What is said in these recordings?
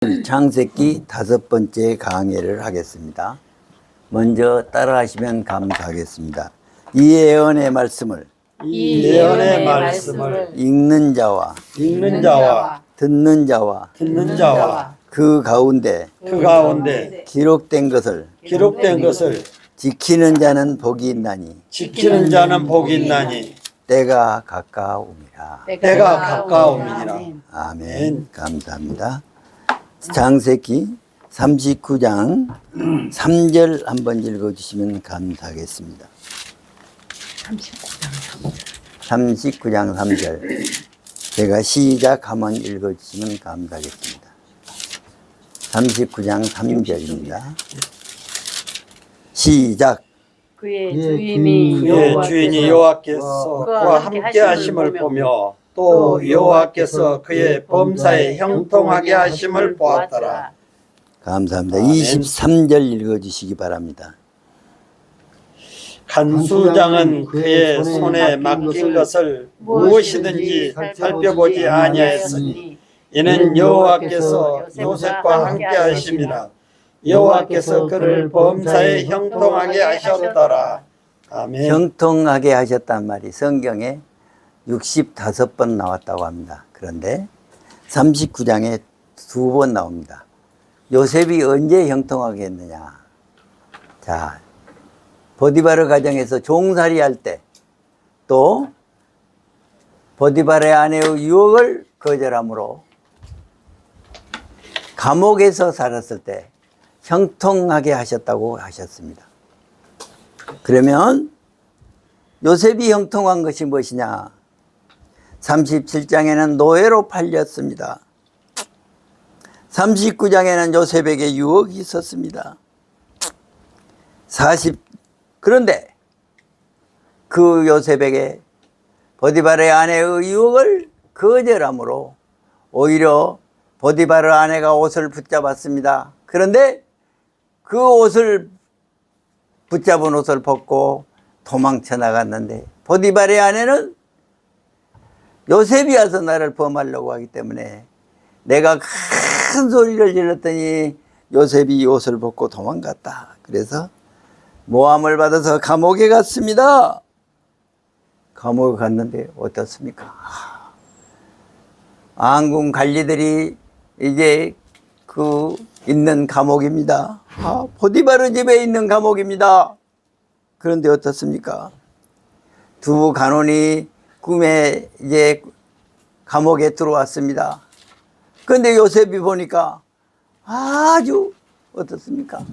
창세기 5번째 강의를 하겠습니다. 먼저 따라하시면 감사하겠습니다. 이 예언의 말씀을 읽는 자와 듣는 자와 그 가운데 기록된 것을 지키는 자는 복이 있나니 때가 가까움이라. 아멘. 감사합니다. 창세기 39장 3절 한번 읽어주시면 감사하겠습니다. 39장 3절 제가 시작하면 읽어주시면 감사하겠습니다. 39장 3절입니다. 시작. 그의 주인이 여호와께서 그와 함께 하심을 보며 또 여호와께서 그의 범사에 형통하게 하심을 보았더라. 감사합니다. 23절 읽어주시기 바랍니다. 간수장은 그의 손에 맡긴 것을 무엇이든지 살펴보지 아니하였으니 이는 여호와께서 요셉과 함께 하심이라. 여호와께서 그를 범사에 형통하게 하셨더라. 아멘. 형통하게 하셨단 말이 성경에 65번 나왔다고 합니다. 그런데 39장에 2번 나옵니다. 요셉이 언제 형통하게 했느냐? 자, 보디바르 가정에서 종살이 할 때, 또 보디바르의 아내의 유혹을 거절함으로 감옥에서 살았을 때 형통하게 하셨다고 하셨습니다. 그러면 요셉이 형통한 것이 무엇이냐? 37장에는 노예로 팔렸습니다. 39장에는 요셉에게 유혹이 있었습니다. 그런데 그 요셉에게 보디바르의 아내의 유혹을 거절함으로 오히려 보디바르 아내가 옷을 붙잡았습니다. 그런데 그 옷을 붙잡은 옷을 벗고 도망쳐 나갔는데 보디바르의 아내는 요셉이 와서 나를 범하려고 하기 때문에 내가 큰 소리를 질렀더니 요셉이 옷을 벗고 도망갔다. 그래서 모함을 받아서 감옥에 갔습니다. 감옥에 갔는데 어떻습니까? 앙궁 관리들이 이제 있는 감옥입니다. 보디바르 집에 있는 감옥입니다. 그런데 어떻습니까? 두 간원이 꿈에 이제 감옥에 들어왔습니다. 그런데 요셉이 보니까 아주 어떻습니까?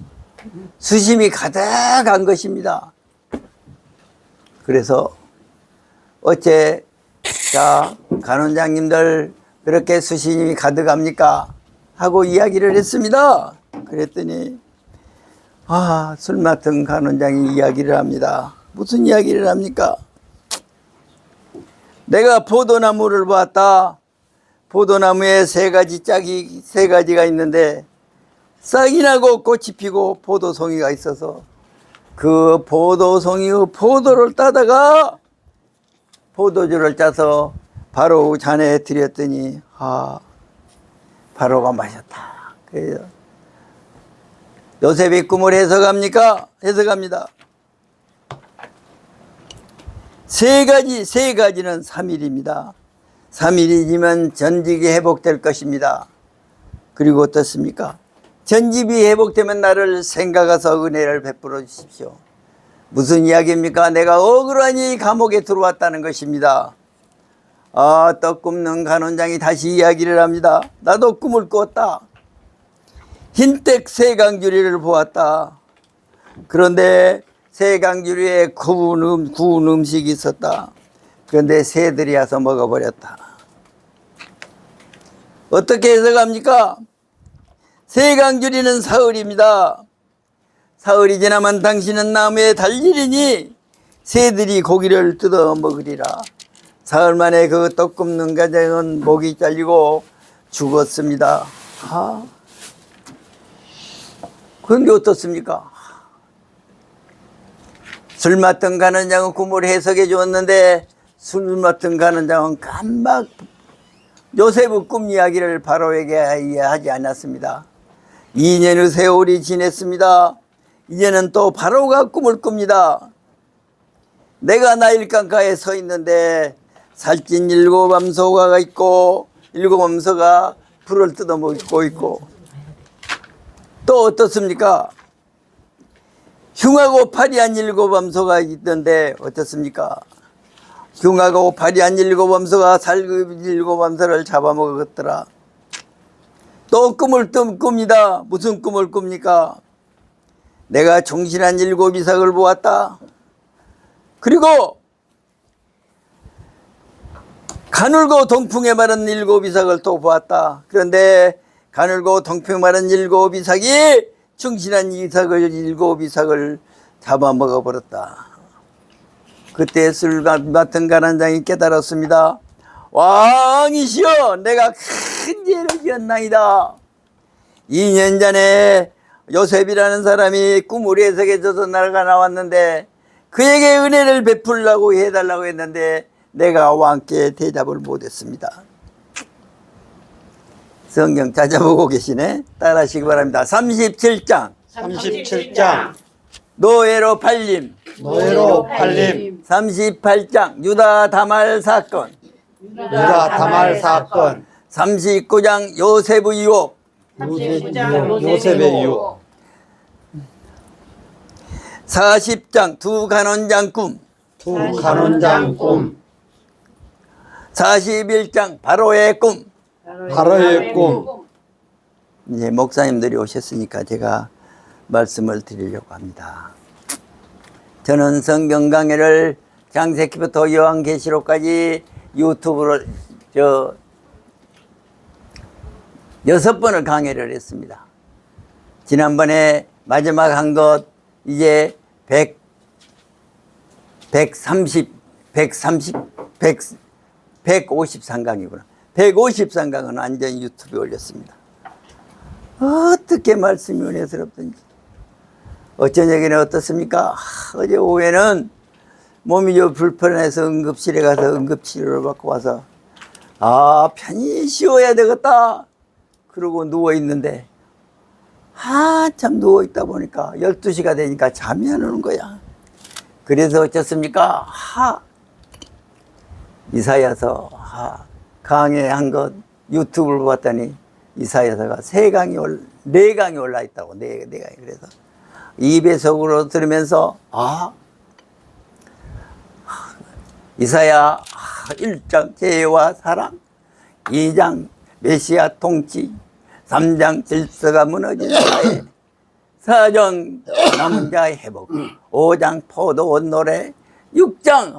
수심이 가득한 것입니다. 그래서 어째 자 간원장님들 그렇게 수심이 가득합니까? 하고 이야기를 했습니다. 그랬더니 술 맡은 간원장이 이야기를 합니다. 무슨 이야기를 합니까? 내가 포도나무를 보았다. 포도나무에 세 가지가 있는데 싹이 나고 꽃이 피고 포도송이가 있어서 그 포도송이의 포도를 따다가 포도주를 짜서 바로 잔에 드렸더니 바로가 마셨다. 그래서 요셉이 꿈을 해석합니까? 해석합니다. 세 가지는 3일입니다. 3일이지만 전직이 회복될 것입니다. 그리고 어떻습니까? 전집이 회복되면 나를 생각하서 은혜를 베풀어 주십시오. 무슨 이야기입니까? 내가 억울하니 감옥에 들어왔다는 것입니다. 떡 굽는 간원장이 다시 이야기를 합니다. 나도 꿈을 꿨다. 흰색 세강주리를 보았다. 그런데 세강주리에 구운 음식이 있었다. 그런데 새들이 와서 먹어버렸다. 어떻게 해석합니까? 세강주리는 사흘입니다. 사흘이 지나면 당신은 나무에 달리리니 새들이 고기를 뜯어 먹으리라. 사흘 만에 그 떡 굽는 가정은 목이 잘리고 죽었습니다. 그런데 어떻습니까? 술 맡은 간원장은 꿈을 해석해 주었는데 술 맡은 간원장은 깜박 요셉의 꿈 이야기를 바로에게 하지 않았습니다. 2년의 세월이 지냈습니다. 이제는 또 바로가 꿈을 꿉니다. 내가 나일강가에 서 있는데 살찐 7 암소가 있고 7 암소가 풀을 뜯어먹고 있고 또 어떻습니까? 흉하고 파리한 7 암소가 있던데 어떻습니까? 흉하고 파리한 7 암소가 살금 7 암소를 잡아먹었더라. 또 꿈을 꿉니다. 무슨 꿈을 꿉니까? 내가 충실한 7 이삭을 보았다. 그리고 가늘고 동풍에 마른 7 이삭을 또 보았다. 그런데 가늘고 동풍에 마른 7 이삭이 충실한 7 이삭을 잡아먹어 버렸다. 그때 술 맡은 가난장이 깨달았습니다. 왕이시여, 내가 큰 죄를 지었나이다. 2년 전에 요셉이라는 사람이 꿈을 해석해줘서 나라가 나왔는데 그에게 은혜를 베풀라고 해달라고 했는데 내가 왕께 대답을 못했습니다. 성경 찾아보고 계시네. 따라하시기 바랍니다. 37장 노예로 팔림. 38장 유다 다말 사건. 39장 요셉의 유혹. 요셉의 유혹. 40장 두 간원장 꿈. 41장 바로의 꿈. 이제 목사님들이 오셨으니까 제가 말씀을 드리려고 합니다. 저는 성경 강해를 창세기부터 요한계시록까지 유튜브로 6번을 강해를 했습니다. 지난번에 마지막 한 것 이제 153강이구나. 153강은 완전히 유튜브에 올렸습니다. 어떻게 말씀이 은혜스럽던지. 어쩌냐기는 어떻습니까? 어제 오후에는 몸이 좀 불편해서 응급실에 가서 응급치료를 받고 와서 편히 쉬어야 되겠다 그러고 누워있는데 한참 누워있다 보니까 12시가 되니까 잠이 안 오는 거야. 그래서 어쩌습니까? 이사야서 강의한 것 유튜브를 봤더니 이사야서가 4강이 올라있다고. 4강이. 그래서 2배속으로 들으면서 이사야 1장 죄와 사랑, 2장 메시아 통치, 3장 질서가 무너진 사회, 4장 남은 자의 회복, 5장 포도원 노래, 6장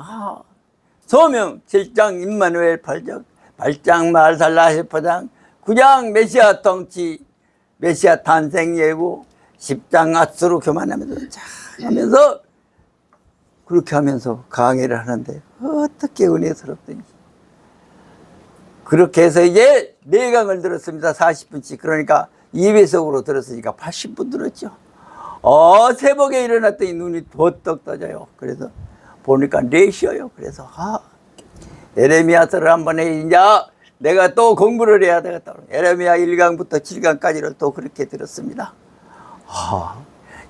소명, 7장 임마누엘 8장 말살라 헬포장, 9장 메시아 통치, 메시아 탄생 예고, 10장 아수르 교만하면서 하면서 그렇게 하면서 강의를 하는데 어떻게 은혜스럽더니. 그렇게 해서 이제 4강을 들었습니다. 40분씩. 그러니까 2배속으로 들었으니까 80분 들었죠. 새벽에 일어났더니 눈이 버떡 떠져요. 그래서 보니까 4시여요. 그래서 에레미야서를 한번 해. 이제 내가 또 공부를 해야 되겠다. 에레미야 1강부터 7강까지를 또 그렇게 들었습니다.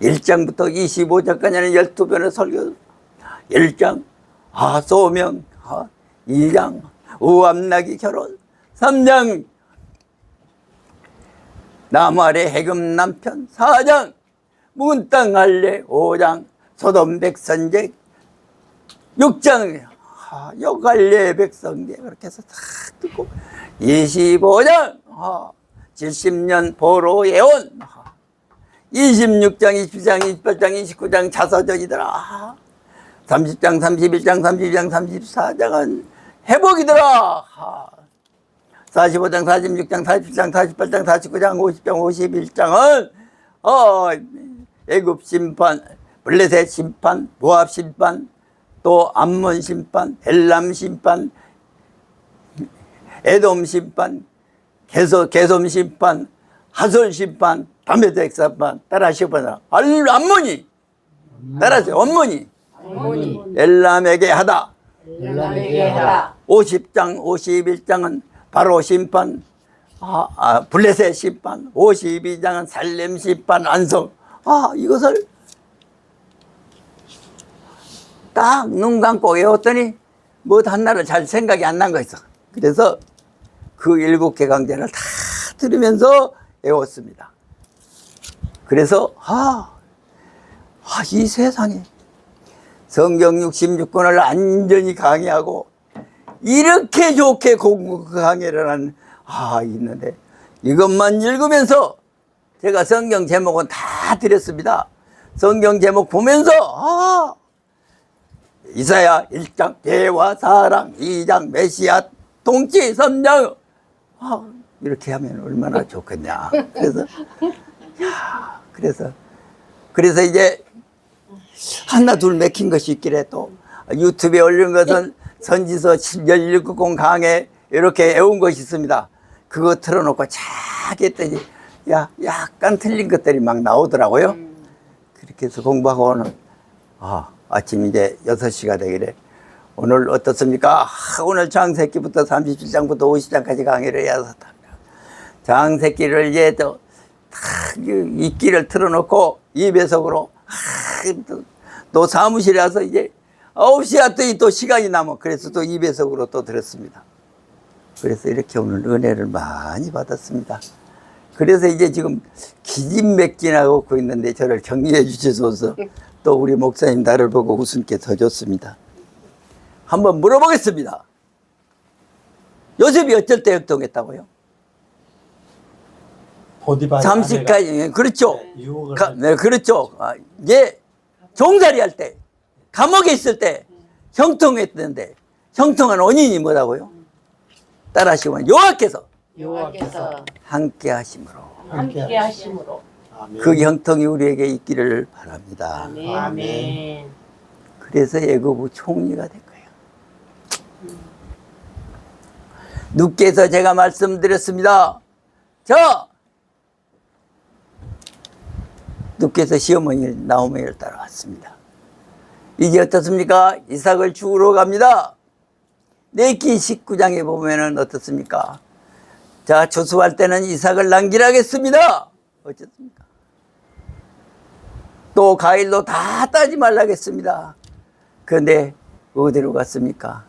1장부터 25장까지는 12번을 설교. 1장 소명, 2장 우암나기 결혼, 3장 나무 아래 해금 남편, 4장 묵은 땅 할례, 5장 소돔 백선제, 6장 역할례 백성제. 그렇게 해서 다 듣고 25장 70년 보로 예언, 26장 27장 28장 29장 자서전이더라. 30장 31장 32장 34장은 회복이더라. 45장 46장 47장 48장 49장 50장 51장은 애굽 심판, 블레셋 심판, 모압 심판, 또 암몬 심판, 엘람 심판, 에돔 심판, 게솜 심판, 하솔 심판, 다메섹 심판. 따라하시고요. 암몬이 따라하세요. 암몬이 엘람에게 하다. 50장 51장은 바로 심판, 블레셋 심판, 52장은 살렘 심판, 안성. 이것을 딱 눈 감고 외웠더니 뭐 하나를 잘 생각이 안 난 거 있어. 그래서 그 7개 강제를 다 들으면서 외웠습니다. 그래서 이 세상에 성경 66권을 완전히 강의하고 이렇게 좋게 공부 강의를 있는데 이것만 읽으면서 제가 성경 제목은 다 드렸습니다. 성경 제목 보면서 이사야 1장 죄와 사랑, 2장 메시아 통치, 3장 이렇게 하면 얼마나 좋겠냐. 그래서 이제 하나 둘 맥힌 것이 있길래 또 유튜브에 올린 것은 선지서 17권 강해 이렇게 외운 것이 있습니다. 그거 틀어놓고 착 했더니 약간 틀린 것들이 막 나오더라고요. 그렇게 해서 공부하고는 아침 이제 6시가 되길래 오늘 어떻습니까? 오늘 장세기부터 37장부터 50장까지 강의를 해야 한다. 장세기를 이제 이끼를 틀어놓고 2배속으로 또 사무실에 와서 이제 9시 왔더니 또 시간이 남아. 그래서 또 2배속으로 또 들었습니다. 그래서 이렇게 오늘 은혜를 많이 받았습니다. 그래서 이제 지금 기진맥진하고 있는데 저를 격려해 주셔서 또 우리 목사님 나를 보고 웃음께 더 줬습니다. 한번 물어보겠습니다. 요셉이 어쩔 때 역동했다고요? 잠시까지. 그렇죠. 네, 그렇죠. 이제 종살이 할 때, 감옥에 있을 때 형통했는데 형통한 원인이 뭐라고요? 따라하시면 여호와께서 함께 하심으로 그 형통이 우리에게 있기를 바랍니다. 아멘. 그래서 애굽의 총리가 된 거예요. 누께서 제가 말씀드렸습니다. 누께서 시어머니 나오미를 따라왔습니다. 이제 어떻습니까? 이삭을 죽으러 갑니다. 레위기 19장에 보면은 어떻습니까? 자, 조수할 때는 이삭을 남기라겠습니다. 어쨌습니까? 또 가일도 다 따지 말라겠습니다. 그런데 어디로 갔습니까?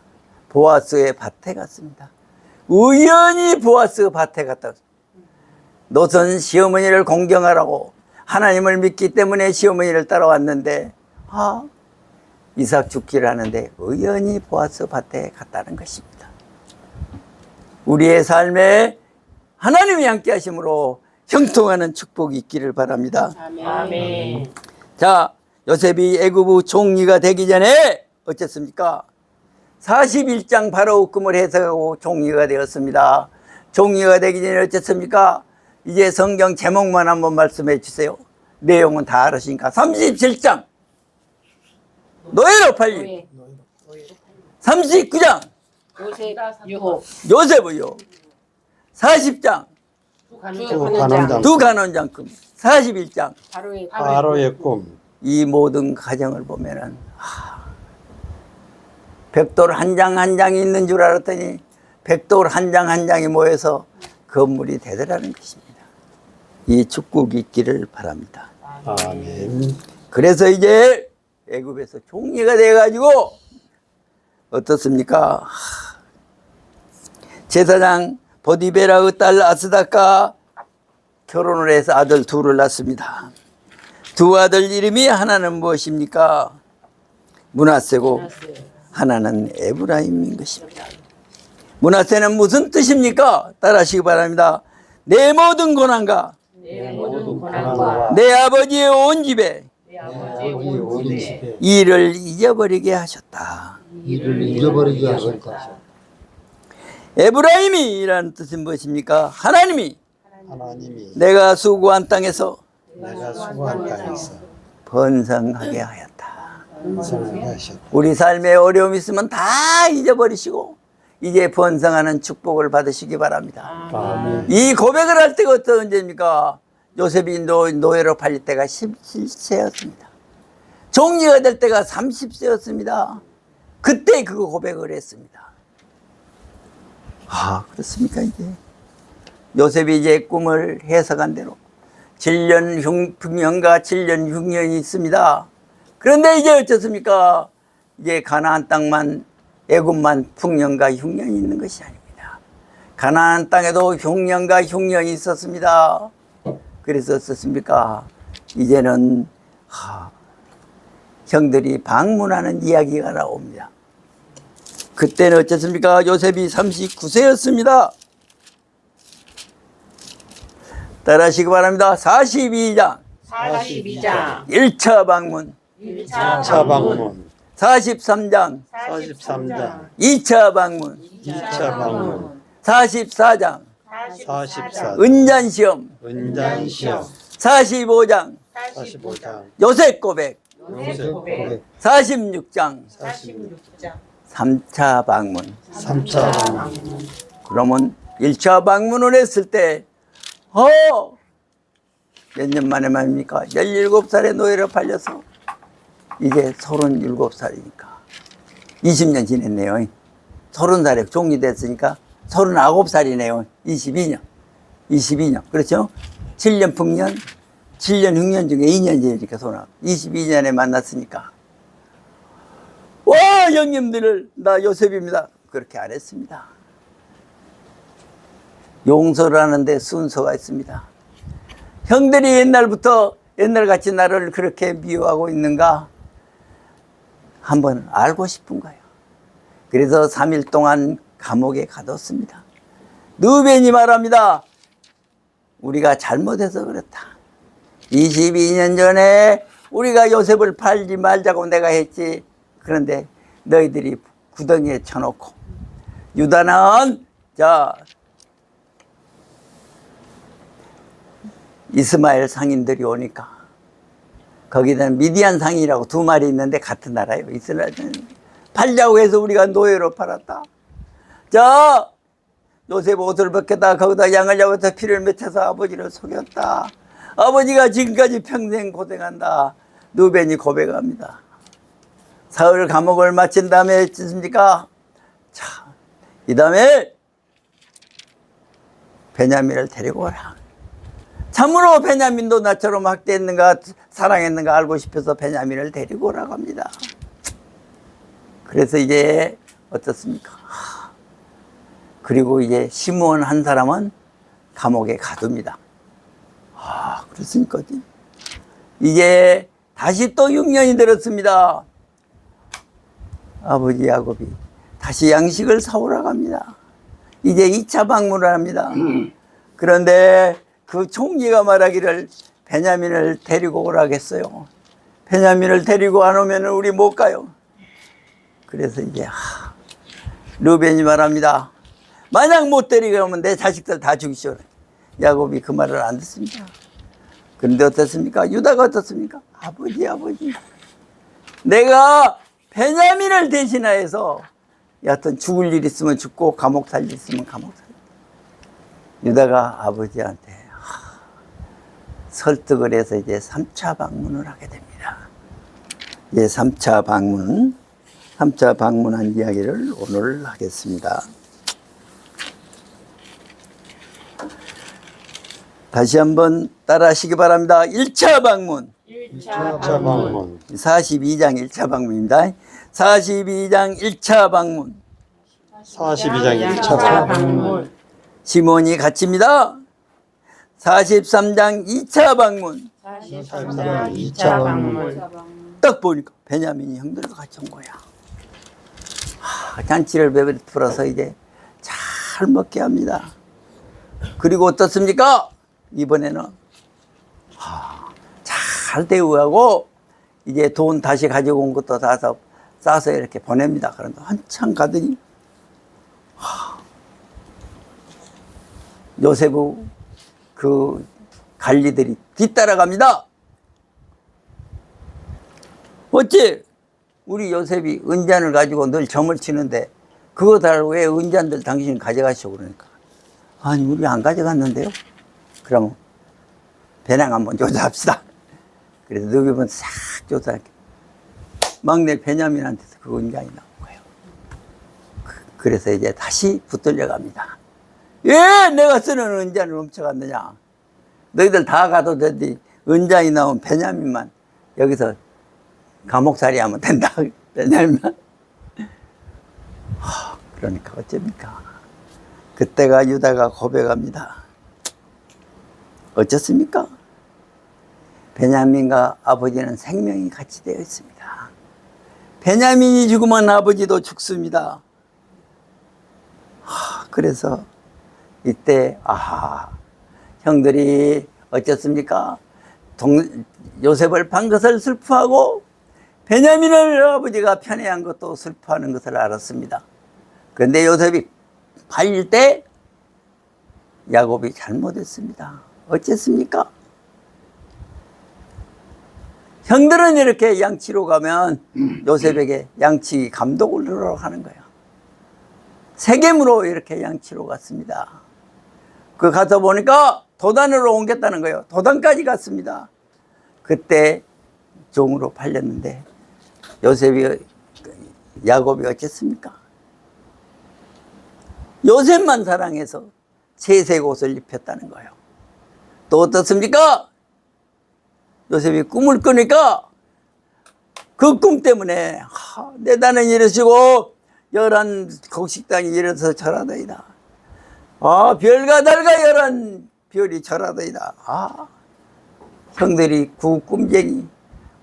보아스의 밭에 갔습니다. 우연히 보아스 밭에 갔다. 노선 시어머니를 공경하라고 하나님을 믿기 때문에 시어머니를 따라왔는데 이삭 죽기를 하는데 우연히 보아스 밭에 갔다는 것입니다. 우리의 삶에 하나님이 함께 하심으로 형통하는 축복이 있기를 바랍니다. 아멘. 자, 요셉이 애굽의 총리가 되기 전에 어쨌습니까? 41장 바로 흑금을 해석하고 총리가 되었습니다. 총리가 되기 전에 어쨌습니까? 이제 성경 제목만 한번 말씀해 주세요. 내용은 다 알으시니까. 37장 노예로 팔림. 39장 요셉이요. 40장 두 간원장금. 41장 바로의 꿈. 이 모든 과정을 보면은 벽돌 한 장 한 장이 있는 줄 알았더니 벽돌 한 장 한 장이 모여서 건물이 되더라는 것입니다. 이 축복이 있기를 바랍니다. 아멘. 그래서 이제 애굽에서 총리가 돼가지고 어떻습니까? 제사장 보디베라의 딸 아스다가 결혼을 해서 아들 둘을 낳습니다. 두 아들 이름이 하나는 무엇입니까? 므낫세고 하나는 에브라임인 것입니다. 므낫세는 무슨 뜻입니까? 따라하시기 바랍니다. 내 모든 고난과 내 아버지의 온 집에 이를 잊어버리게 하셨다. 에브라임이라는 뜻은 무엇입니까? 하나님이 내가 수고한 땅에서 번성하게 하였다. 우리 삶에 어려움이 있으면 다 잊어버리시고 이제 번성하는 축복을 받으시기 바랍니다. 이 고백을 할 때가 어떤 언제입니까? 요셉이 노예로 팔릴 때가 17세였습니다. 종리가 될 때가 30세였습니다. 그때 그 고백을 했습니다. 아, 그렇습니까, 이제. 요셉이 이제 꿈을 해석한 대로 7년 풍년과 7년 흉년이 있습니다. 그런데 이제 어쩌습니까? 이제 가나안 땅만, 애굽만 풍년과 흉년이 있는 것이 아닙니다. 가나안 땅에도 흉년과 흉년이 있었습니다. 그래서 어떻습니까? 이제는 형들이 방문하는 이야기가 나옵니다. 그때는 어쨌습니까? 요셉이 39세였습니다. 따라하시기 바랍니다. 42장 42장 1차 방문, 1차 1차 방문, 43장 43장, 2차 방문, 2차 방문, 44장 44, 은잔시험, 은잔시험, 45장 45장, 요셉 고백, 요셉 고백, 46장 46장 3차 방문. 3차 방문, 그러면 1차 방문을 했을 때 몇 년 만에 말입니까? 17살에 노예로 팔려서 이제 37살이니까 20년 지냈네요. 30살에 종이됐으니까 39살이네요. 22년. 그렇죠? 7년 풍년, 7년 흉년 중에 2년 지내니까 22년에 만났으니까. 와, 형님들, 나 요셉입니다. 그렇게 안 했습니다. 용서를 하는데 순서가 있습니다. 형들이 옛날부터 옛날같이 나를 그렇게 미워하고 있는가 한번 알고 싶은 거예요. 그래서 3일 동안 감옥에 가뒀습니다. 르벤이 말합니다. 우리가 잘못해서 그렇다. 22년 전에 우리가 요셉을 팔지 말자고 내가 했지. 그런데 너희들이 구덩이에 쳐놓고 유다는 이스마엘 상인들이 오니까 거기는 미디안 상인이라고 2마리 있는데 같은 나라예요. 이스라엘 상인. 팔자고 해서 우리가 노예로 팔았다. 요셉 옷을 벗겼다 거기다 양을 잡아서 피를 맺혀서 아버지를 속였다. 아버지가 지금까지 평생 고생한다. 르벤이 고백합니다. 사흘 감옥을 마친 다음에 했습니까? 이 다음에 베냐민을 데리고 오라. 참으로 베냐민도 나처럼 학대했는가 사랑했는가 알고 싶어서 베냐민을 데리고 오라고 합니다. 그래서 이제 어떻습니까? 그리고 이제 시므온 한 사람은 감옥에 가둡니다. 그렇습니까? 이제 다시 또 6년이 들었습니다. 아버지 야곱이 다시 양식을 사오라고 합니다. 이제 2차 방문을 합니다. 그런데 그 총리가 말하기를 베냐민을 데리고 오라고 했어요. 베냐민을 데리고 안 오면 우리 못 가요. 그래서 이제 르벤이 말합니다. 만약 못 데리고 오면 내 자식들 다 죽이시오. 야곱이 그 말을 안 듣습니다. 그런데 어떻습니까? 유다가 어떻습니까? 아버지 내가 베냐민을 대신하여서 여하튼 죽을 일 있으면 죽고 감옥 살 일 있으면 감옥 살. 유다가 아버지한테 설득을 해서 이제 3차 방문을 하게 됩니다. 이제 3차 방문한 이야기를 오늘 하겠습니다. 다시 한번 따라하시기 바랍니다. 1차 방문. 1차 1차 방문, 42장 1차 방문입니다. 42장 1차 방문. 42장 1차 1차 방문, 방문 시몬이 갇힙니다. 43장 2차 방문. 43장 2차 방문 딱 보니까 베냐민이 형들과 같이 온 거야. 잔치를 베풀어서 이제 잘 먹게 합니다. 그리고 어떻습니까? 이번에는 잘 대우하고 이제 돈 다시 가지고 온 것도 다 싸서 이렇게 보냅니다. 그런데 한참 가더니 요셉의 그 관리들이 뒤따라갑니다. 어째 우리 요셉이 은잔을 가지고 늘 점을 치는데 그거 달라고 왜 은잔들 당신이 가져가시오 그러니까 아니 우리 안 가져갔는데요. 그러면 배낭 한번 조사합시다. 그래서 너희분 싹 조사할게. 막내 베냐민한테서 그 은잔이 나온 거예요. 그래서 이제 다시 붙들려 갑니다. 왜 내가 쓰는 은장을 훔쳐갔느냐? 너희들 다 가도 되지. 은장이 나온 베냐민만 여기서 감옥살이 하면 된다. 베냐민만. 그러니까 어쩝니까? 그때가 유다가 고백합니다. 어쩌습니까? 베냐민과 아버지는 생명이 같이 되어 있습니다. 베냐민이 죽으면 아버지도 죽습니다. 그래서 이때 형들이 어쩌습니까? 요셉을 판 것을 슬퍼하고 베냐민을 아버지가 편애한 것도 슬퍼하는 것을 알았습니다. 그런데 요셉이 팔릴 때 야곱이 잘못했습니다. 어쨌습니까? 형들은 이렇게 양치로 가면 요셉에게 양치 감독을 하러 가는 거예요. 세겜으로 이렇게 양치로 갔습니다. 그 가서 보니까 도단으로 옮겼다는 거예요. 도단까지 갔습니다. 그때 종으로 팔렸는데 야곱이 어쨌습니까? 요셉만 사랑해서 채색 옷을 입혔다는 거예요. 또 어떻습니까? 요셉이 꿈을 꾸니까 그 꿈 때문에 내 단은 이러시고 열한 곡식당이 이래서 절하더이다. 별과 달과 열한 별이 절하더이다. 형들이 꿈쟁이.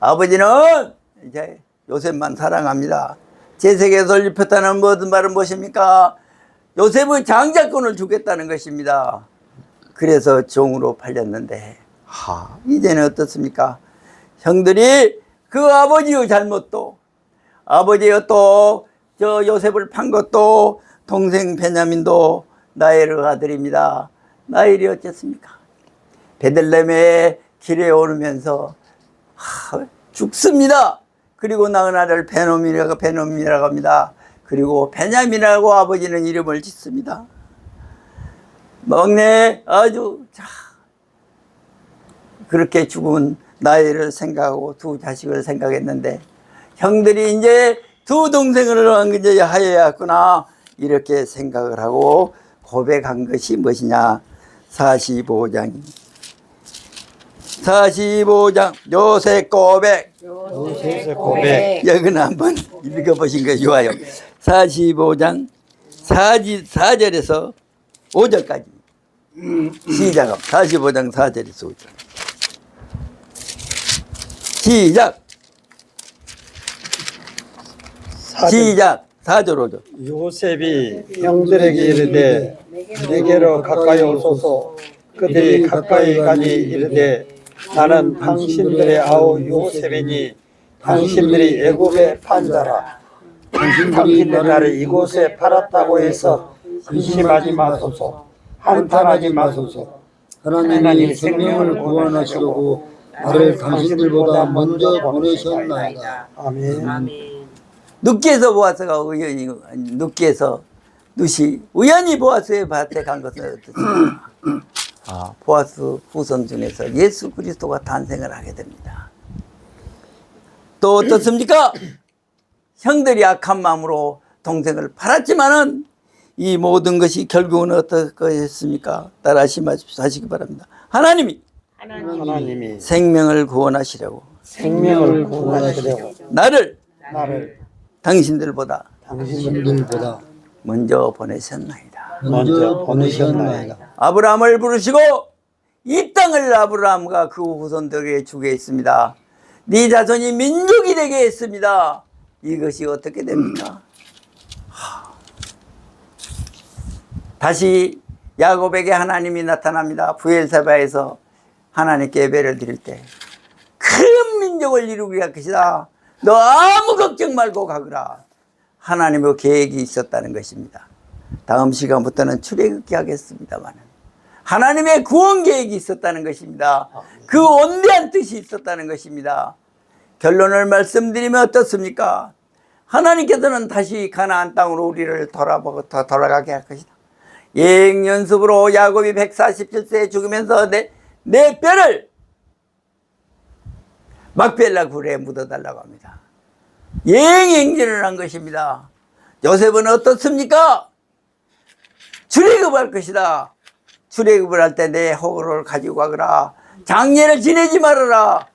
아버지는 이제 요셉만 사랑합니다. 채색의 옷을 입혔다는 모든 말은 무엇입니까? 요셉의 장자권을 주겠다는 것입니다. 그래서 종으로 팔렸는데 이제는 어떻습니까? 형들이 그 아버지의 잘못도, 아버지의 또 저 요셉을 판 것도, 동생 베냐민도 나엘의 아들입니다. 나엘이 어쨌습니까? 베들레헴의 길에 오르면서 죽습니다. 그리고 낳은 아들 베놈이라고 합니다. 그리고 베냐민이라고 아버지는 이름을 짓습니다. 막내 그렇게 죽은 나이를 생각하고 두 자식을 생각했는데 형들이 이제 두 동생을 이제 하여야겠구나 이렇게 생각을 하고 고백한 것이 무엇이냐? 45장 요셉 고백. 요셉 고백. 여기는 한번 읽어보신 거 좋아요. 45장 4절에서 5절까지 시작합니다. 45장 4절에서 5절 시작 4절 5절. 요셉이 형들에게 이르되 내게로 가까이 오소서. 그들이 가까이 가니 이르되 나는 당신들의 아우 요셉이니 당신들이 애굽에 판 자라. 당신들이 나를 이곳에 팔았다고 해서 근심하지 마소서. 한탄하지 마소서. 하나님이 생명을 구원하시려고 나를 당신들보다 먼저 보내셨나이다. 아멘. 눕기에서 보아스가 룻이 우연히 보아스의 밭에 간 것은 어떻습니까? 보아스 후손 중에서 예수 그리스도가 탄생을 하게 됩니다. 또 어떻습니까? 형들이 악한 마음으로 동생을 팔았지만은 이 모든 것이 결국은 어떻겠습니까? 따라하시기 바랍니다. 하나님이 생명을 구원하시려고 나를 당신들보다 먼저 보내셨나이다. 아브라함을 부르시고 이 땅을 아브라함과 그 후손들에게 주게 했습니다. 네 자손이 민족이 되게 했습니다. 이것이 어떻게 됩니까? 다시 야곱에게 하나님이 나타납니다. 부엘세바에서 하나님께 예배를 드릴 때 큰 민족을 이루게 할 것이다. 너 아무 걱정 말고 가거라. 하나님의 계획이 있었다는 것입니다. 다음 시간부터는 출애굽기 하겠습니다만 하나님의 구원 계획이 있었다는 것입니다. 그 원대한 뜻이 있었다는 것입니다. 결론을 말씀드리면 어떻습니까? 하나님께서는 다시 가나안 땅으로 우리를 돌아가게 할 것이다. 예행연습으로 야곱이 147세에 죽으면서 내 뼈를 막벨라 굴에 묻어달라고 합니다. 예행행진을 한 것입니다. 요셉은 어떻습니까? 출애굽할 것이다. 출애굽을 할 때 내 호를 가지고 가거라. 장례를 지내지 말아라.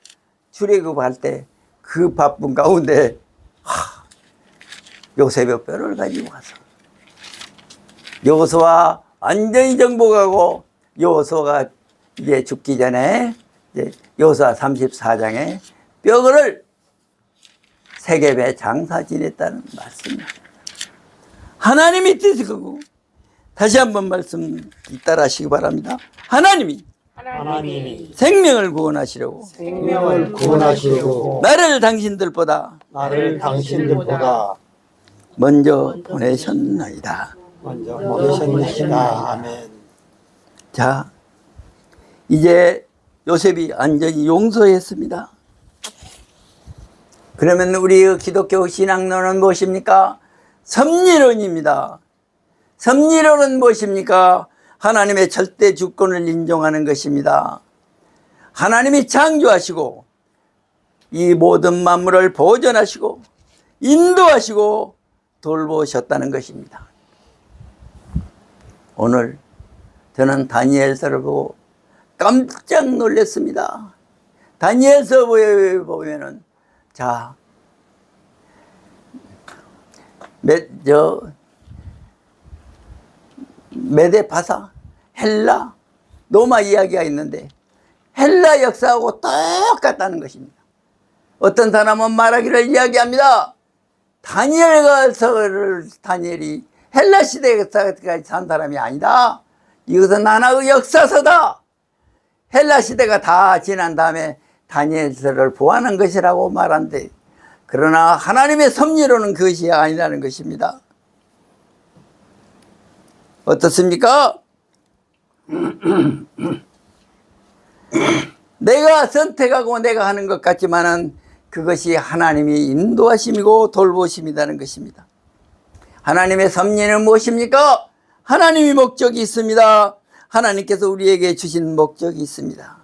출애굽할 때 그 바쁜 가운데 요셉의 뼈를 가지고 가서 여호수아 완전히 정복하고, 여호수아가 이제 죽기 전에 이제 여호수아 34장에 뼈를 세겜에 장사 지냈다는 말씀입니다. 하나님이 뜻이고, 다시 한번 말씀 따라하시기 바랍니다. 하나님이 생명을 구원하시려고 생명을 구원하시려고 나를 당신들보다 먼저 보내셨나이다. 먼저 보내셨나이다. 아멘. 자, 이제 요셉이 완전히 용서했습니다. 그러면 우리 기독교 신앙론은 무엇입니까? 섭리론입니다. 섭리론은 무엇입니까? 하나님의 절대 주권을 인정하는 것입니다. 하나님이 창조하시고 이 모든 만물을 보존하시고 인도하시고 돌보셨다는 것입니다. 오늘 저는 다니엘서를 보고 깜짝 놀랐습니다. 다니엘서에 보면은 자, 메데파사, 헬라, 로마 이야기가 있는데 헬라 역사하고 똑같다는 것입니다. 어떤 사람은 말하기를 이야기합니다. 다니엘이 헬라 시대까지 산 사람이 아니다. 이것은 하나의 역사서다. 헬라 시대가 다 지난 다음에 다니엘서를 보완한 것이라고 말한대. 그러나 하나님의 섭리로는 그것이 아니라는 것입니다. 어떻습니까? 내가 선택하고 내가 하는 것 같지만은 그것이 하나님이 인도하심이고 돌보심이라는 것입니다. 하나님의 섭리는 무엇입니까? 하나님이 목적이 있습니다. 하나님께서 우리에게 주신 목적이 있습니다.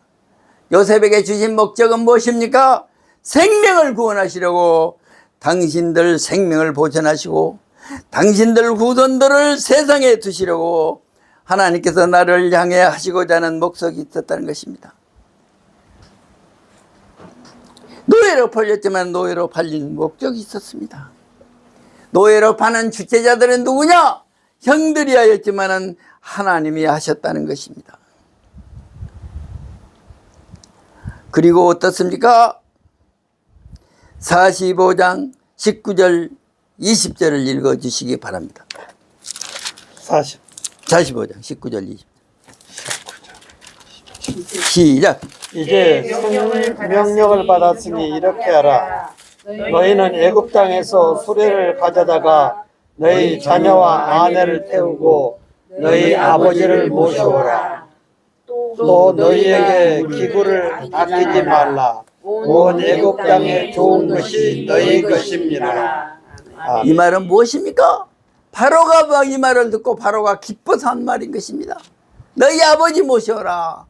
요셉에게 주신 목적은 무엇입니까? 생명을 구원하시려고 당신들 생명을 보존하시고 당신들 후손들을 세상에 두시려고 하나님께서 나를 향해 하시고자 하는 목적이 있었다는 것입니다. 노예로 팔렸지만 노예로 팔린 목적이 있었습니다. 노예로 파는 주체자들은 누구냐? 형들이 하였지만은 하나님이 하셨다는 것입니다. 그리고 어떻습니까? 45장 19절 20절을 읽어주시기 바랍니다. 45장 19절 20절 시작. 이제 명령을 받았으니 이렇게 하라. 너희는 애굽 땅에서 수레를 가져다가 너희 자녀와 아내를 태우고 너희 아버지를 모셔오라. 또 너희에게 기구를 아끼지 말라. 온 애굽 땅에 좋은 것이 너희 것입니다. 이 말은 무엇입니까? 바로가 이 말을 듣고 바로가 기뻐서 한 말인 것입니다. 너희 아버지 모셔라.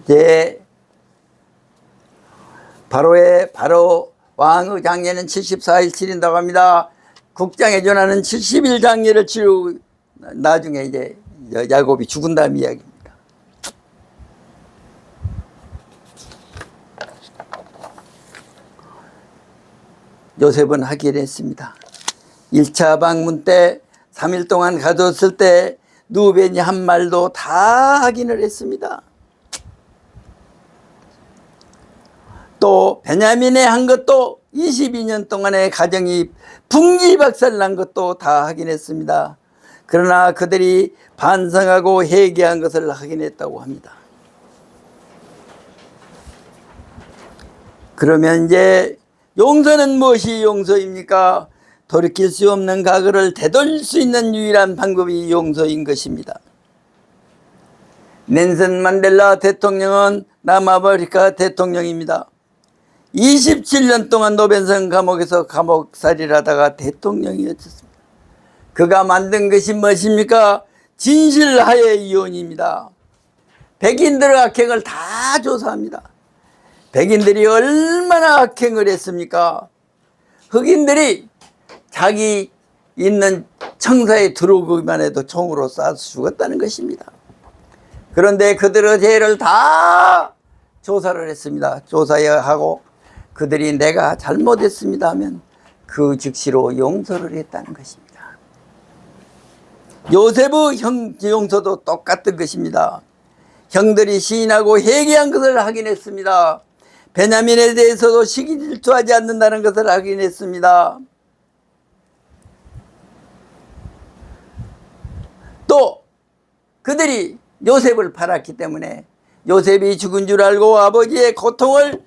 이제 바로 왕의 장례는 74일 치른다고 합니다. 국장에 전하는 70일 장례를 치르고 나중에 이제 야곱이 죽은 다음 이야기입니다. 요셉은 하기를 했습니다. 1차 방문 때 3일 동안 가뒀을 때 누벤이 한 말도 다 확인을 했습니다. 또 베냐민이 한 것도 22년 동안의 가정이 풍지박살난 것도 다 확인했습니다. 그러나 그들이 반성하고 회개한 것을 확인했다고 합니다. 그러면 이제 용서는 무엇이 용서입니까? 돌이킬 수 없는 과거를 되돌릴 수 있는 유일한 방법이 용서인 것입니다. 넬슨 만델라 대통령은 남아프리카 대통령입니다. 27년 동안 노벤성 감옥에서 감옥살이를 하다가 대통령이었습니다. 그가 만든 것이 무엇입니까? 진실하의 이혼입니다. 백인들의 악행을 다 조사합니다. 백인들이 얼마나 악행을 했습니까? 흑인들이 자기 있는 청사에 들어오기만 해도 총으로 쏴서 죽었다는 것입니다. 그런데 그들의 죄를 다 조사를 했습니다. 조사하고 그들이 내가 잘못했습니다 하면 그 즉시로 용서를 했다는 것입니다. 요셉의 형 용서도 똑같은 것입니다. 형들이 시인하고 회개한 것을 확인했습니다. 베냐민에 대해서도 시기 질투하지 않는다는 것을 확인했습니다. 또 그들이 요셉을 팔았기 때문에 요셉이 죽은 줄 알고 아버지의 고통을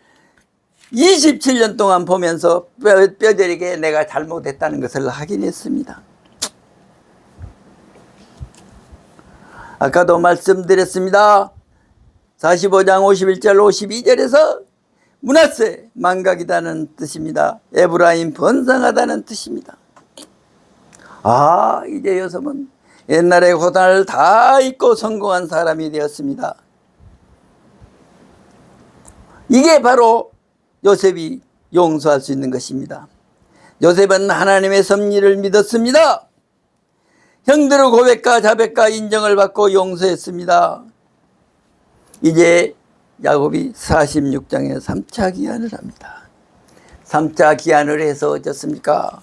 27년 동안 보면서 뼈저리게 내가 잘못했다는 것을 확인했습니다. 아까도 말씀드렸습니다. 45장 51절 52절에서 므낫세 망각이다는 뜻입니다. 에브라임 번성하다는 뜻입니다. 아, 이제 요셉은 옛날의 고난을 다 잊고 성공한 사람이 되었습니다. 이게 바로 요셉이 용서할 수 있는 것입니다. 요셉은 하나님의 섭리를 믿었습니다. 형들의 고백과 자백과 인정을 받고 용서했습니다. 이제 야곱이 46장에 3차 기한을 합니다. 3차 기한을 해서 어떻습니까?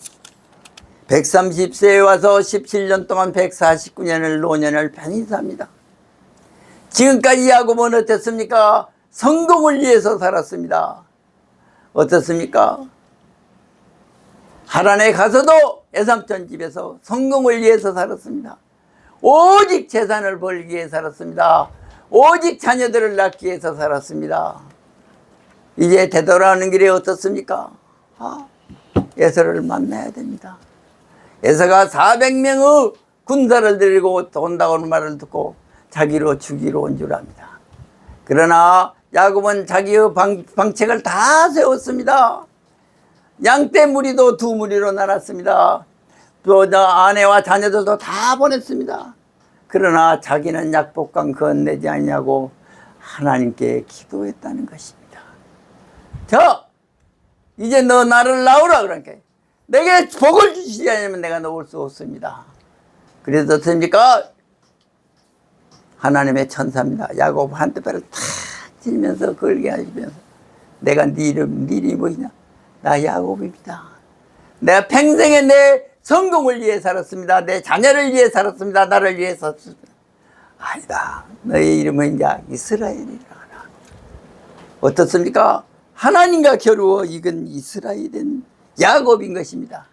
130세에 와서 17년 동안 149년을 노년을 편히 삽니다. 지금까지 야곱은 어떻습니까? 성공을 위해서 살았습니다. 어떻습니까? 하란에 가서도 애삼촌 집에서 성공을 위해서 살았습니다. 오직 재산을 벌기 위해 살았습니다. 오직 자녀들을 낳기 위해서 살았습니다. 이제 되돌아오는 길에 어떻습니까? 에서를 만나야 됩니다. 에서가 400명의 군사를 데리고 온다고는 말을 듣고 자기로 죽이러 온 줄 압니다. 그러나 야곱은 자기의 방책을 다 세웠습니다. 양떼 무리도 두 무리로 나눴습니다. 또 아내와 자녀들도 다 보냈습니다. 그러나 자기는 약복강 건네지 않냐고 하나님께 기도했다는 것입니다. 이제 너 나를 낳으라 그러니까 내게 복을 주시지 않으면 내가 놓을 수 없습니다. 그래서 어떻습니까? 하나님의 천사입니다. 야곱 한대발을 탁 치면서 걸게 하시면서 내가 네 이름이 뭐냐? 나 야곱입니다. 내가 평생에 내 성공을 위해 살았습니다. 내 자녀를 위해 살았습니다. 나를 위해 살았습니다. 아니다. 너의 이름은 이제 이스라엘이라. 어떻습니까? 하나님과 겨루어 이건 이스라엘인 야곱인 것입니다.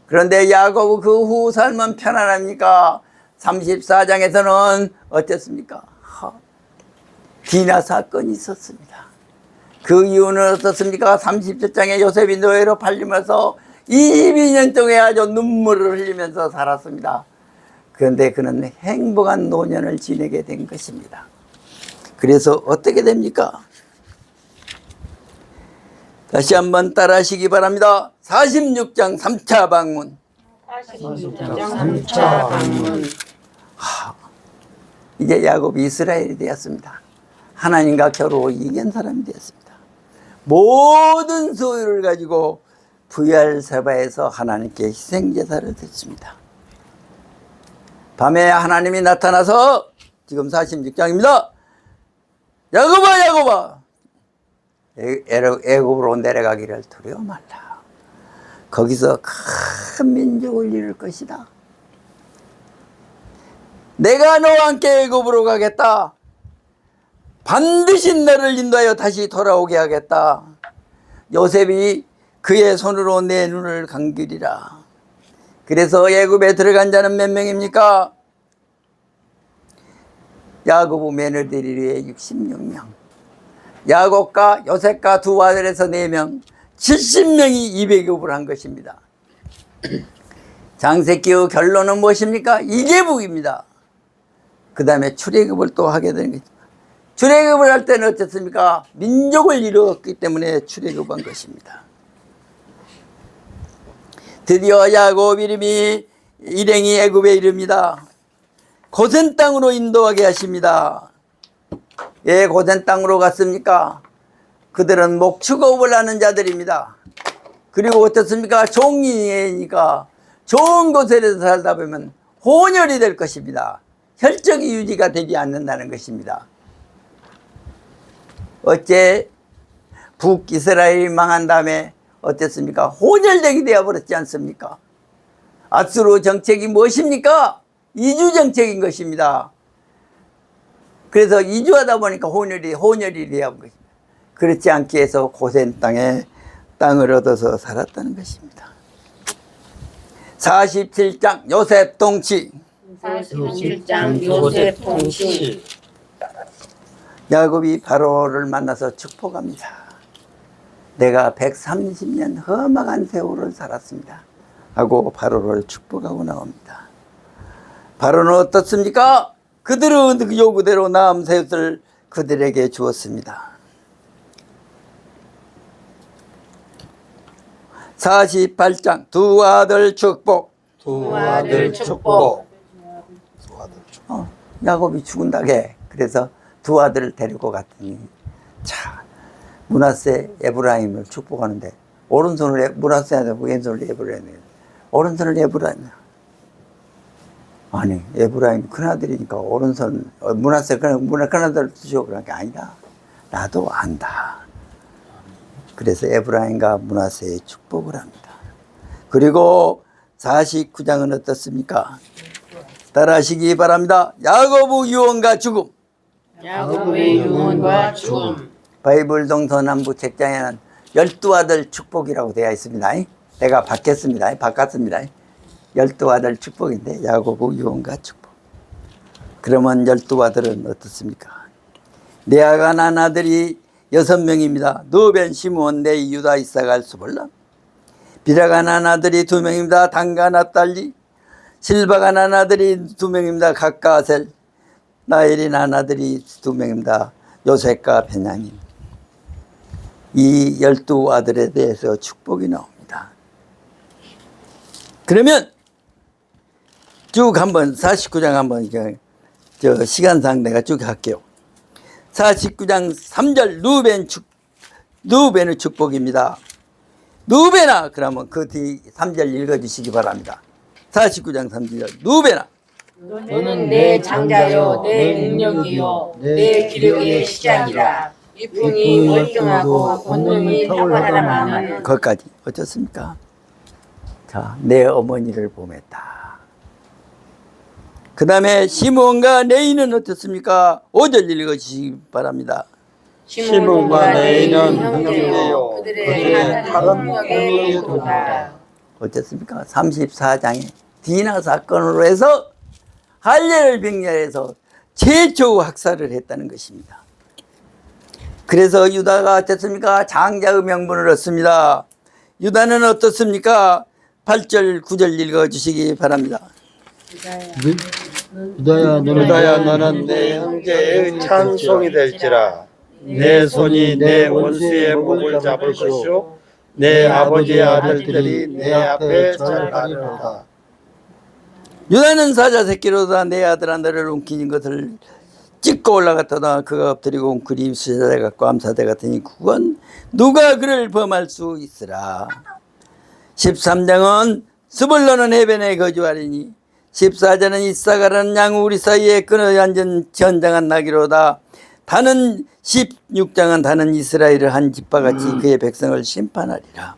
그런데 야곱의 그 후 삶은 편안합니까? 34장에서는 어땠습니까? 비나 사건이 있었습니다. 그 이유는 어떻습니까? 37장에 요셉이 노예로 팔리면서 22년 동안 아주 눈물을 흘리면서 살았습니다. 그런데 그는 행복한 노년을 지내게 된 것입니다. 그래서 어떻게 됩니까? 다시 한번 따라하시기 바랍니다. 46장 3차 방문. 46장 3차 방문. 이제 야곱이 이스라엘이 되었습니다. 하나님과 겨루 이긴 사람이 되었습니다. 모든 소유를 가지고 부엘세바에서 하나님께 희생제사를 드렸습니다. 밤에 하나님이 나타나서 지금 46장입니다. 야곱아 야곱아 애굽으로 내려가기를 두려워 말라. 거기서 큰 민족을 이룰 것이다. 내가 너와 함께 애굽으로 가겠다. 반드시 너를 인도하여 다시 돌아오게 하겠다. 요셉이 그의 손으로 내 눈을 감기리라. 그래서 애굽에 들어간 자는 몇 명입니까? 야곱의 며느리들이 66명, 야곱과 요셉과 두 아들에서 4명, 70명이 200엽을 한 것입니다. 장세기의 결론은 무엇입니까? 이계북입니다. 그 다음에 출애굽을 또 하게 되는 거죠. 출애굽을 할 때는 어떻습니까? 민족을 이루었기 때문에 출애굽한 것입니다. 드디어 야곱 이름이 일행이 애굽에 이릅니다. 고센 땅으로 인도하게 하십니다. 예, 고센 땅으로 갔습니까? 그들은 목축업을 하는 자들입니다. 그리고 어떻습니까? 종이니까 좋은 곳에 살다 보면 혼혈이 될 것입니다. 혈적이 유지가 되지 않는다는 것입니다. 어째 북이스라엘이 망한 다음에 어땠습니까? 혼혈적이 되어버렸지 않습니까? 아수르 정책이 무엇입니까? 이주 정책인 것입니다. 그래서 이주하다 보니까 혼혈이 되어버린 것입니다. 그렇지 않게 해서 고센 땅에 땅을 얻어서 살았다는 것입니다. 47장 요셉 통치. 47장 요셉 통치. 야곱이 바로를 만나서 축복합니다. 내가 130년 험악한 세월을 살았습니다 하고 바로를 축복하고 나옵니다. 바로는 어떻습니까? 그들은 그 요구대로 남셋을 그들에게 주었습니다. 48장 두 아들 축복. 두 아들 축복. 야곱이 죽은다게 그래서 두 아들을 데리고 갔더니 자 므낫세 에브라임을 축복하는데 오른손을 므낫세한테 왼손을 에브라임에 오른손을 에브라임. 아니 에브라임 큰아들이니까 오른손 므낫세 큰아들 주시오 그런 게 아니다. 나도 안다. 그래서 에브라임과 므낫세의 축복을 합니다. 그리고 49장은 어떻습니까? 따라하시기 바랍니다. 야고보 유언과 죽음. 야곱의 유언과 죽음. 바이블 동서남부 책장에는 12아들 축복이라고 되어 있습니다. 내가 바꿨습니다. 12아들 축복인데 야고보 유언과 축복. 그러면 12아들은 어떻습니까? 레아가 난 아들이 6명입니다. 누벤, 시므온, 레위, 유다, 이사갈, 스볼람. 비라가 난 아들이 2명입니다. 단과 납달리. 실바가 난 아들이 2명입니다. 각과 아셀. 나엘이 난 아들이 2명입니다. 요셉과 베냐민. 이 12아들에 대해서 축복이 나옵니다. 그러면 쭉 한번 49장 한번 시간상 내가 쭉 할게요. 49장 3절 누벤의 축복입니다. 누베나 그러면 그 뒤 3절 읽어주시기 바랍니다. 49장 3절 누베나 너는 내 장자요 내 능력이요 내 기력의 시작이라. 위풍이 월등하고 권능이 탁월하다마는. 거기까지 어떻습니까? 자, 내 어머니를 보냈다. 그 다음에 시므온과 레위는 어떻습니까? 5절 읽어주시기 바랍니다. 시므온과 레위는 형제요. 형제요 그들의 칼은 능력의 도다. 어쨌습니까? 34장에 디나 사건으로 해서 할례를 병렬해서 최초 학살을 했다는 것입니다. 그래서 유다가 어떻습니까? 장자의 명분을 얻습니다. 유다는 어떻습니까? 8절 9절 읽어주시기 바랍니다. 유다야 너는 내 형제의 찬송이 될지라. 내 손이 내 원수의 목을 잡을 것이요 내 아버지의 아들들이 내 앞에 절하리로다. 유다는 사자 새끼로다 내 아들 하나를 옮기는 것을 찍고 올라갔다가 그가 엎드리고 웅크림 수사대 같고 암사대 같으니 그건 누가 그를 범할 수 있으라. 13장은 스불론은 해변에 거주하리니 14절은 이사가라는 양우 우리 사이에 끊어 앉은 전장한 나귀로다. 다는 16장은 다는 이스라엘을 한 집과 같이 그의 백성을 심판하리라.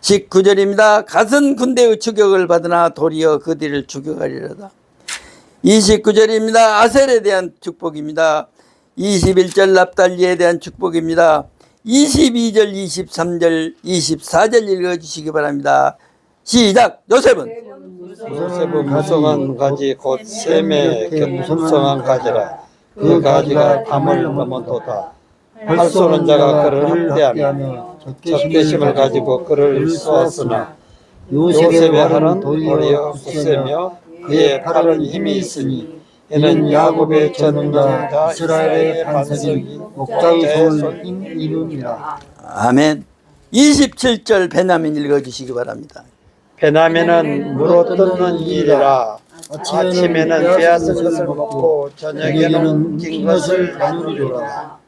19절입니다. 갓은 군대의 추격을 받으나 도리어 그 뒤를 추격하리로다. 29절입니다. 아셀에 대한 축복입니다. 21절 납달리에 대한 축복입니다. 22절, 23절, 24절 읽어주시기 바랍니다. 시작! 요셉은 무성한 가지 곧 셈의 무성한 가지라. 그 가지가 담을 넘어도다. 할 쏘는 자가 그를 학대하며 적개심을 가지고 그를 쏘았으나 요셉의 팔은 도리어 굳세며 그의 팔은 힘이 있으니 이는 야곱의 전능자 이스라엘의 반석이 목자의 손을 이루니라. 아멘. 27절 베냐민 읽어주시기 바랍니다. 베냐민은 물어뜯는 일이라. 아침에는 빼앗은 것을 먹고 저녁에는 긴 것을 나누리로다.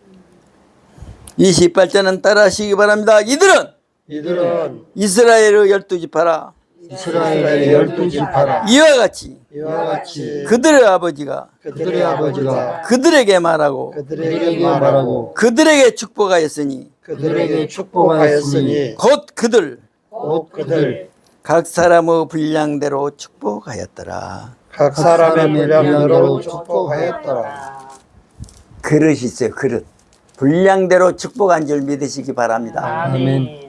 28절은 따라하시기 바랍니다. 이들은 이스라엘의 12지파라. 이스라엘의 12지파라. 이와 같이 이와 같이 그들의 아버지가 그들의 아버지가 그들에게 말하고 그들에게 말하고 그들에게 축복하였으니 그들에게 축복하였으니 곧 그들 곧 그들 각 사람의 분량대로 축복하였더라. 각 사람의 분량대로 축복하였더라. 그릇이 있어요. 그릇. 분량대로 축복한 줄 믿으시기 바랍니다. 아멘.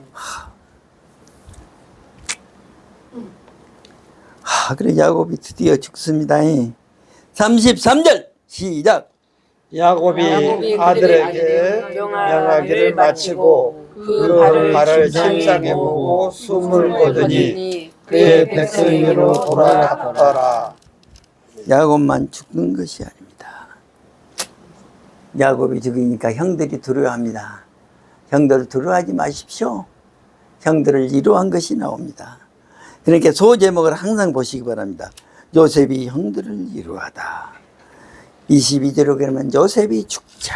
그래 야곱이 드디어 죽습니다. 33절 시작. 야곱이 아들에게 명하기를 마치고 그 발을 침상에 보고 숨을 거두니 그의 백성에게로 돌아갔더라. 야곱만 죽는 것이 아닙니다. 야곱이 죽으니까 형들이 두려워합니다. 형들 두려워하지 마십시오. 형들을 위로한 것이 나옵니다. 그러니까 소제목을 항상 보시기 바랍니다. 요셉이 형들을 위로하다. 22절로 그러면 요셉이 죽자.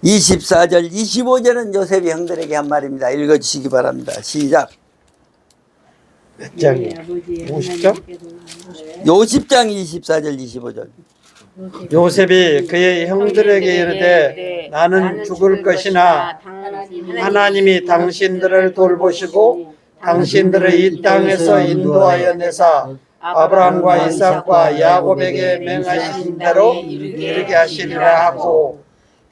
24절, 25절은 요셉이 형들에게 한 말입니다. 읽어주시기 바랍니다. 시작. 몇 장이야? 50장? 요십장 24절, 25절. 요셉이 그의 형들에게 이르되 나는 죽을 것이나 하나님이 당신들을 돌보시고 당신들을 이 땅에서 인도하여 내사 아브라함과 이삭과 야곱에게 맹하신 대로 이르게 하시리라 하고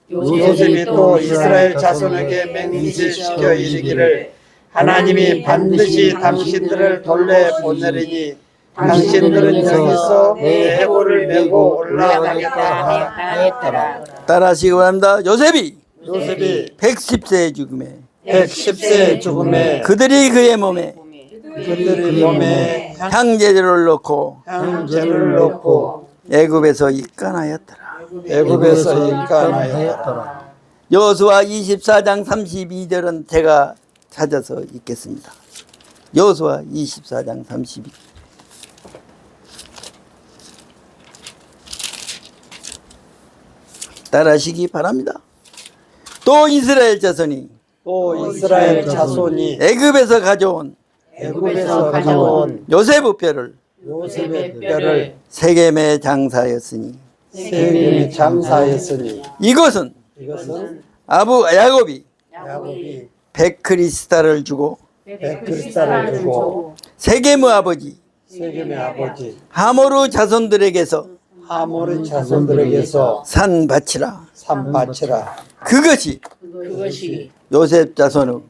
요셉이 또 이스라엘 자손에게 맹세시켜 이르기를 하나님이 반드시 당신들을 돌려보내리니 당신들은 여기서 내 해골을 메고 올라가겠다 하였더라. 따라하시기 바랍니다. 요셉이 110세의 죽음에 110세의 죽음에 그들이 그의 몸에 그들의 몸에 향제를 넣고 향제를 넣고 애굽에서 입간하였더라. 애굽에서 입간하였더라. 여호수아 24장 32절은 제가 찾아서 읽겠습니다. 여호수아 24장 32절. 따라하시기 바랍니다. 또 이스라엘 자손이 애굽에서 가져온 요셉의 뼈를 요셉의 뼈를 세겜에 장사하였으니 이것은 야곱이 백크리스탈을 주고 세겜의 아버지 하모르 자손들에게서 산 밭이라 그것이 요셉 자손의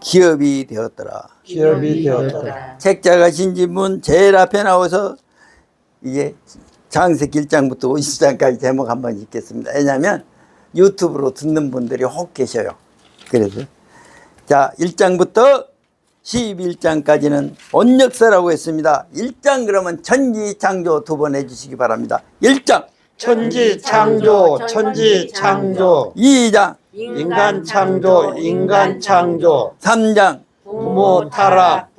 기업이 되었더라. 책자가 신진문 제일 앞에 나와서 이게 창세기 1장부터 50장까지 제목 한번 읽겠습니다. 왜냐하면 유튜브로 듣는 분들이 혹 계셔요. 그래서 자 1장부터 11장까지는 온역사라고 했습니다. 1장 그러면 천지창조 두 번 해주시기 바랍니다. 1장 천지창조 2장 인간 창조 3장 부모 타락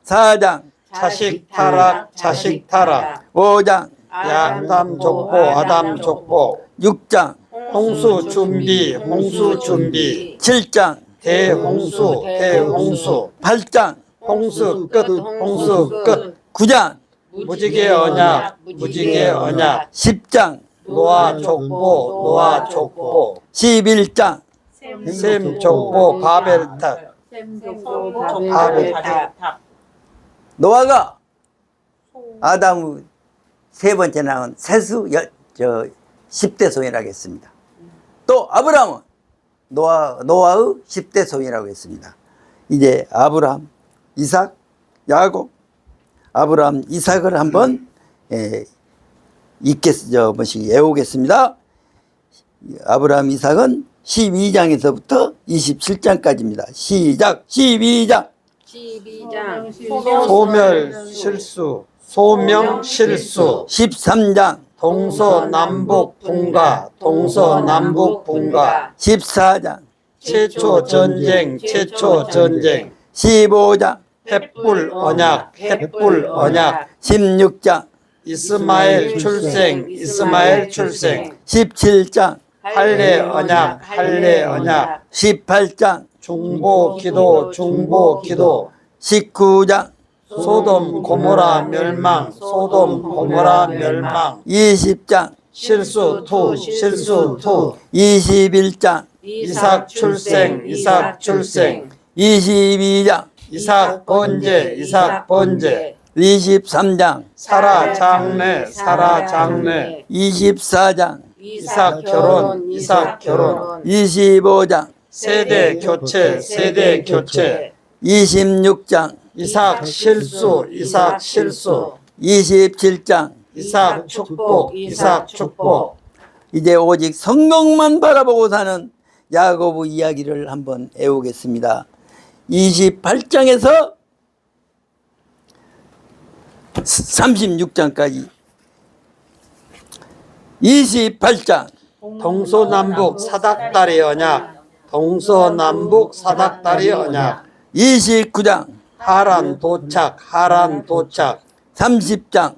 4장 자식 타락 5장 아담 족보 6장 홍수 준비 7장 대홍수 8장 홍수 끝 9장 무지개 언약 10장 노아 족보 11장 셈 족보 바벨탑 노아가 아담의 세 번째 낳은 세수 10대 손이라고 했습니다. 또 아브라함은 노아의 10대 손이라고 했습니다. 이제 아브라함, 이삭, 야곱, 아브라함, 이삭을 한번 외우겠습니다. 아브라함, 이삭은 12장에서부터 27장까지입니다. 시작. 12장. 소명 실수 13장. 동서남북 분가 14장. 최초 전쟁 15장. 횃불 언약 16장. 이스마엘 출생 이스마엘 출생 17장 할례 언약 할례 언약 18장 중보 기도 중보 기도 19장 소돔 고모라 멸망 소돔 고모라 멸망 20장 실수 투 실수 투 21장 이삭 출생 이삭 출생 22장 이삭 번제 이삭 번제 23장 사라 장래 사라 장래 24장 이삭 결혼 이삭 결혼 25장 세대 교체 세대 교체 26장 이삭 실수 이삭 실수 27장 이삭 축복 이삭 축복 이제 오직 성경만 바라보고 사는 야고보 이야기를 한번 애우겠습니다. 28장에서 36장까지 28장 동서남북 사닥다리 언약 동서남북 사닥다리 언약 29장 하란 도착 하란 도착 30장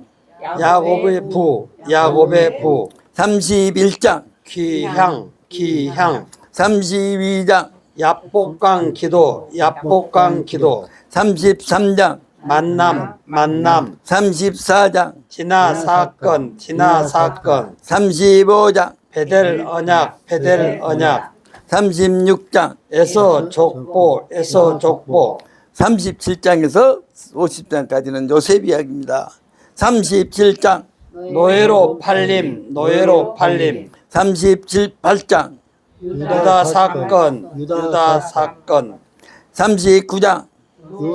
야곱의 부 야곱의 부 31장 귀향 귀향 32장 야복강 기도 야복강 기도 33장 만남 만남 34장 진화 사건 진화 사건 35장 베델 언약 베델 언약 36장 에서 족보 에서 족보 37장에서 50장까지는 요셉 이야기입니다. 37장 노예로 팔림 노예로 팔림 38장 유다 사건 유다 사건 39장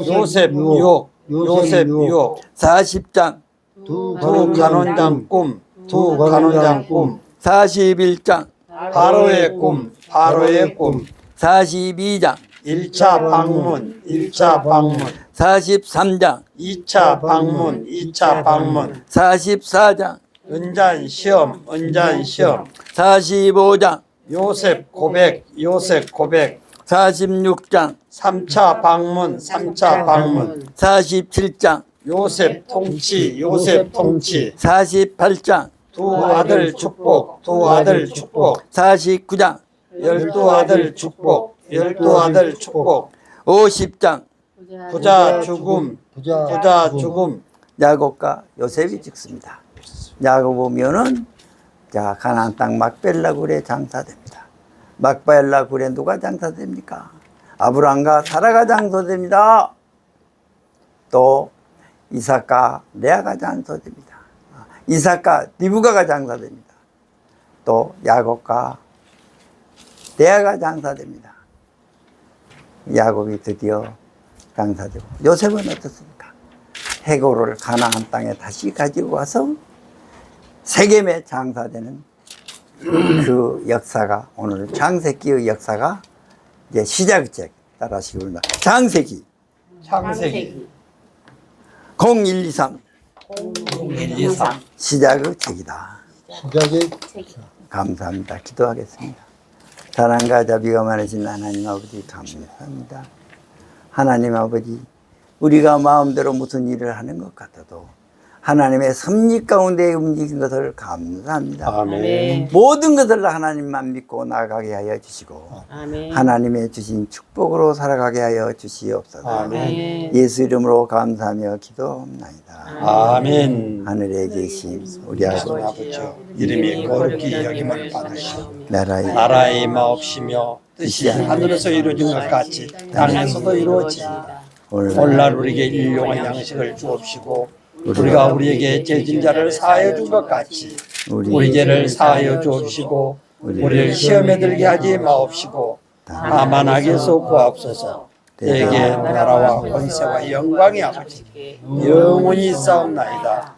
요셉 유혹 요셉 유혹 40장 두 두 간원장 꿈두 간원장 꿈 41장 바로의 꿈 바로의 꿈 42장 1차 방문 1차 방문 43장 2차 방문 2차 방문 44장 은잔 시험 은잔 시험 45장 요셉 고백 요셉 고백 46장 3차 방문 3차 방문 47장 요셉 통치 요셉 통치 48장 두 아들 축복 두 아들 축복 49장 12아들 축복 12아들 축복 50장 부자 죽음 부자 죽음 야곱과 요셉이 죽습니다. 야곱 보면은 자 가나안 땅 막벨라 굴에 장사됩니다. 막벨라 굴에 누가 장사됩니까? 아브람과 사라가 장사됩니다. 또 이삭과 레아가 장사됩니다. 이삭과 리브가가 장사됩니다. 또 야곱과 레아가 장사됩니다. 야곱이 드디어 장사되고 요셉은 어떻습니까? 해고를 가나안 땅에 다시 가지고 와서 세겜에 장사되는 그 역사가 오늘 창세기의 역사가 이제 시작책 따라하시기 바랍니다. 창세기 창세기 0123 123 시작의 책이다. 시작의 감사합니다. 기도하겠습니다. 사랑과 자비가 많으신 하나님 아버지 감사합니다. 하나님 아버지 우리가 마음대로 무슨 일을 하는 것 같아도 하나님의 섭리 가운데 움직인 것을 감사합니다. 아멘 모든 것을 하나님만 믿고 나아가게 하여 주시고 아멘. 하나님의 주신 축복으로 살아가게 하여 주시옵소서. 아멘 예수 이름으로 감사하며 기도합나이다. 아멘 하늘에 계신 우리 하나님 아버지여 이름이 거룩히 여김을 받으시오 나라의 마옵시며 뜻이 하늘에서 이루어진 것 같이 땅에서도 이루어지이다. 오늘 오늘날 우리에게 일용할 양식을 주옵시고 우리가 우리에게 죄진 자를 사하여 준 것 같이 우리 죄를 사하여 주옵시고 우리를 시험에 들게 하지 마옵시고 다만 악에서 구하옵소서. 대개 나라와 권세와 영광이 아버지 영원히 있사옵나이다.